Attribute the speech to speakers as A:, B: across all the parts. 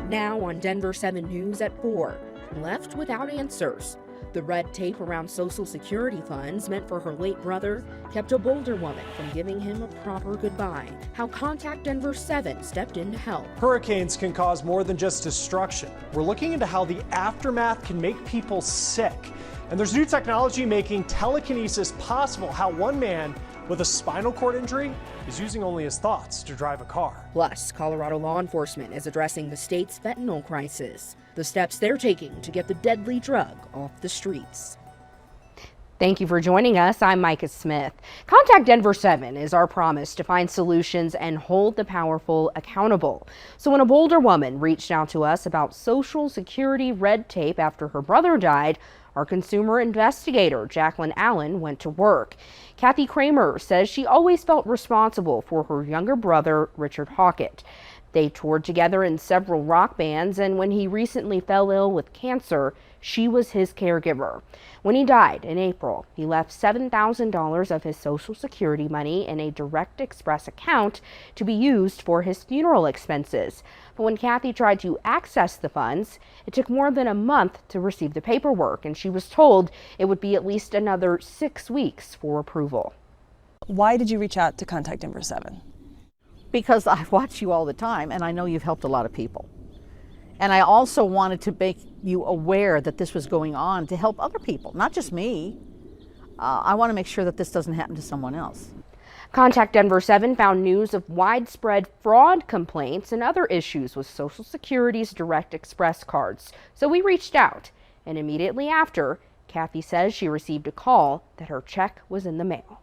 A: Now on Denver 7 News at 4, left without answers. The red tape around Social Security funds meant for her late brother kept a Boulder woman from giving him a proper goodbye. How Contact Denver 7 stepped in to help.
B: Hurricanes can cause more than just destruction. We're looking into how the aftermath can make people sick. And there's new technology making telekinesis possible, how one man with a spinal cord injury is using only his thoughts to drive a car.
A: Plus, Colorado law enforcement is addressing the state's fentanyl crisis, the steps they're taking to get the deadly drug off the streets. Thank you for joining us. I'm Micah Smith. Contact Denver 7 is our promise to find solutions and hold the powerful accountable. So when a Boulder woman reached out to us about Social Security red tape after her brother died, our consumer investigator, Jacqueline Allen, went to work. Kathy Kramer says she always felt responsible for her younger brother, Richard Hockett. They toured together in several rock bands, and when he recently fell ill with cancer, she was his caregiver. When he died in April, he left $7,000 of his Social Security money in a Direct Express account to be used for his funeral expenses. But when Kathy tried to access the funds, it took more than a month to receive the paperwork, and she was told it would be at least another 6 weeks for approval.
C: Why did you reach out to Contact Denver 7?
D: Because I watch you all the time, and I know you've helped a lot of people. And I also wanted to make you aware that this was going on to help other people, not just me. I want to make sure that this doesn't happen to someone else.
A: Contact Denver 7 found news of widespread fraud complaints and other issues with Social Security's Direct Express cards. So we reached out, and immediately after, Kathy says she received a call that her check was in the mail.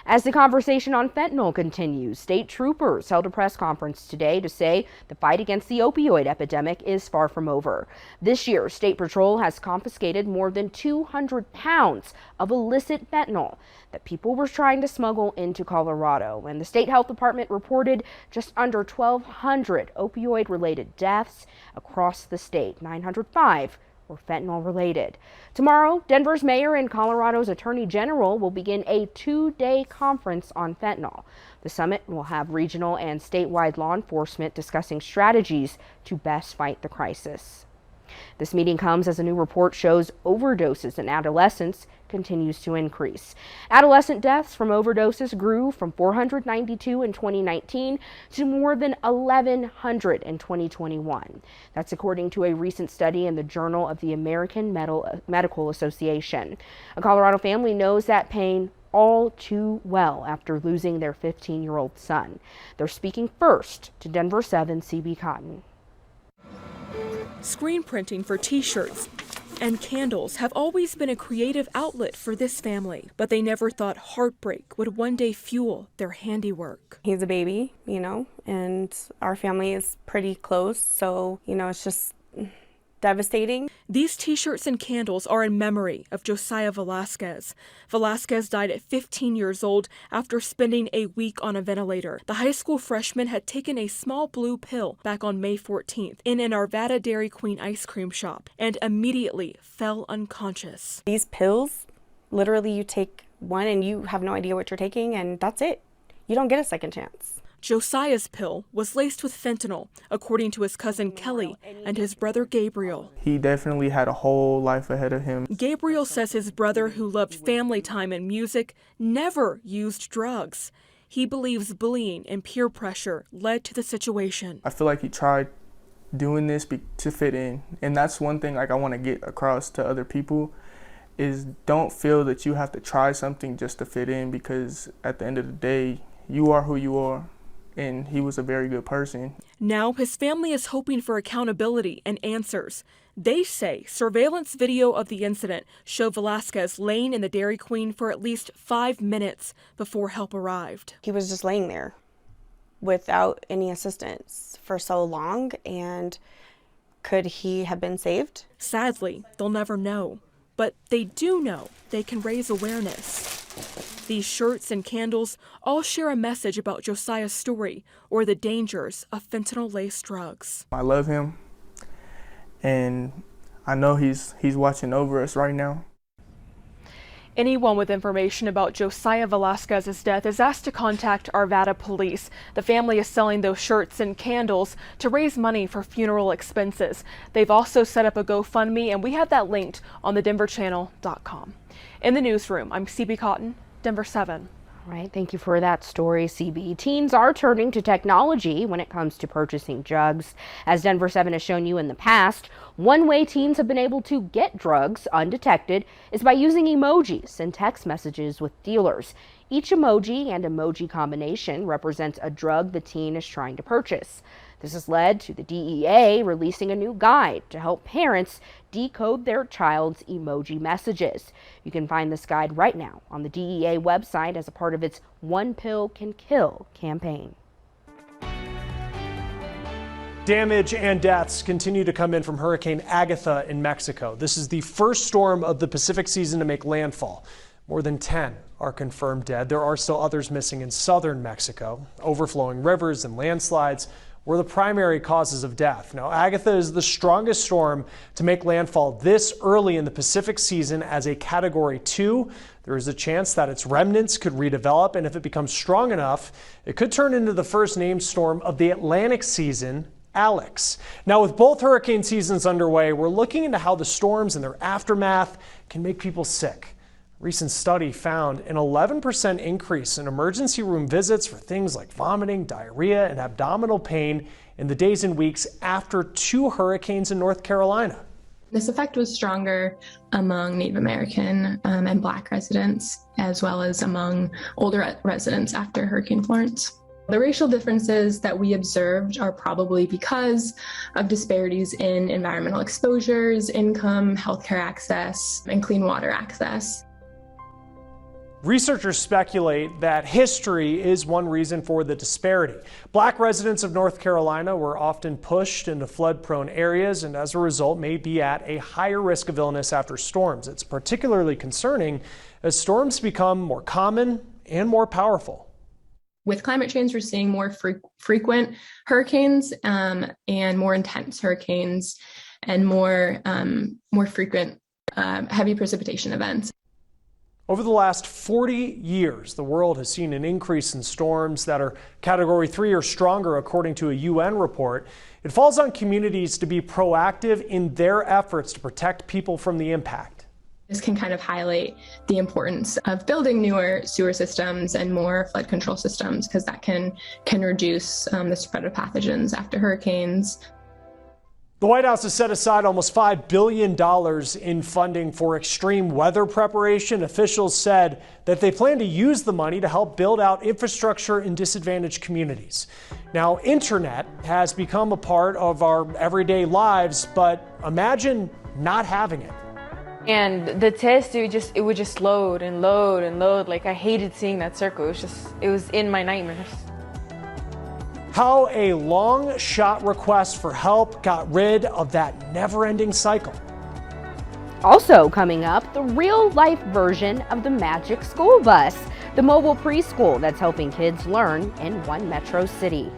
A: As the conversation on fentanyl continues, state troopers held a press conference today to say the fight against the opioid epidemic is far from over. This year, State Patrol has confiscated more than 200 pounds of illicit fentanyl that people were trying to smuggle into Colorado. And the State Health Department reported just under 1,200 opioid-related deaths across the state. 905 were fentanyl related. Tomorrow, Denver's mayor and Colorado's attorney general will begin a 2-day conference on fentanyl. The summit will have regional and statewide law enforcement discussing strategies to best fight the crisis. This meeting comes as a new report shows overdoses in adolescents continues to increase. Adolescent deaths from overdoses grew from 492 in 2019 to more than 1,100 in 2021. That's according to a recent study in the Journal of the American Medical Association. A Colorado family knows that pain all too well after losing their 15-year-old son. They're speaking first to Denver 7 CB Cotton.
E: Screen printing for t-shirts and candles have always been a creative outlet for this family, but they never thought heartbreak would one day fuel their handiwork.
F: He's a baby, and our family is pretty close, so, it's just devastating.
E: These t-shirts and candles are in memory of Josiah Velasquez. Velasquez died at 15 years old after spending a week on a ventilator. The high school freshman had taken a small blue pill back on May 14th in an Arvada Dairy Queen ice cream shop and immediately fell unconscious.
F: These pills, literally you take one and you have no idea what you're taking, and that's it. You don't get a second chance.
E: Josiah's pill was laced with fentanyl, according to his cousin Kelly and his brother Gabriel.
G: He definitely had a whole life ahead of him.
E: Gabriel says his brother, who loved family time and music, never used drugs. He believes bullying and peer pressure led to the situation.
G: I feel like he tried doing this to fit in, and that's one thing I want to get across to other people is don't feel that you have to try something just to fit in, because at the end of the day, you are who you are. And he was a very good person.
E: Now his family is hoping for accountability and answers. They say surveillance video of the incident showed Velasquez laying in the Dairy Queen for at least 5 minutes before help arrived.
F: He was just laying there without any assistance for so long, and could he have been saved?
E: Sadly, they'll never know, but they do know they can raise awareness. These shirts and candles all share a message about Josiah's story or the dangers of fentanyl-laced drugs.
G: I love him, and I know he's watching over us right now.
E: Anyone with information about Josiah Velasquez's death is asked to contact Arvada Police. The family is selling those shirts and candles to raise money for funeral expenses. They've also set up a GoFundMe, and we have that linked on thedenverchannel.com. In the newsroom, I'm CB Cotton, Denver 7.
A: All right, thank you for that story, CB. Teens are turning to technology when it comes to purchasing drugs. As Denver 7 has shown you in the past, one way teens have been able to get drugs undetected is by using emojis and text messages with dealers. Each emoji and emoji combination represents a drug the teen is trying to purchase. This has led to the DEA releasing a new guide to help parents decode their child's emoji messages. You can find this guide right now on the DEA website as a part of its One Pill Can Kill campaign.
B: Damage and deaths continue to come in from Hurricane Agatha in Mexico. This is the first storm of the Pacific season to make landfall. More than 10 are confirmed dead. There are still others missing in southern Mexico. Overflowing rivers and landslides were the primary causes of death. Now, Agatha is the strongest storm to make landfall this early in the Pacific season as a Category 2. There is a chance that its remnants could redevelop, and if it becomes strong enough, it could turn into the first named storm of the Atlantic season, Alex. Now, with both hurricane seasons underway, we're looking into how the storms and their aftermath can make people sick. A recent study found an 11% increase in emergency room visits for things like vomiting, diarrhea, and abdominal pain in the days and weeks after 2 hurricanes in North Carolina.
H: This effect was stronger among Native American and Black residents, as well as among older residents after Hurricane Florence. The racial differences that we observed are probably because of disparities in environmental exposures, income, healthcare access, and clean water access.
B: Researchers speculate that history is one reason for the disparity. Black residents of North Carolina were often pushed into flood-prone areas and as a result may be at a higher risk of illness after storms. It's particularly concerning as storms become more common and more powerful.
H: With climate change, we're seeing more frequent hurricanes and more intense hurricanes and more frequent heavy precipitation events.
B: Over the last 40 years, the world has seen an increase in storms that are Category 3 or stronger, according to a UN report. It falls on communities to be proactive in their efforts to protect people from the impact.
H: This can kind of highlight the importance of building newer sewer systems and more flood control systems, because that can reduce the spread of pathogens after hurricanes.
B: The White House has set aside almost $5 billion in funding for extreme weather preparation. Officials said that they plan to use the money to help build out infrastructure in disadvantaged communities. Now, internet has become a part of our everyday lives, but imagine not having it.
I: And the test, it would just load and load and load. Like, I hated seeing that circle. It was in my nightmares.
B: How a long shot request for help got rid of that never-ending cycle.
A: Also coming up, the real-life version of the Magic School Bus, the mobile preschool that's helping kids learn in one metro city.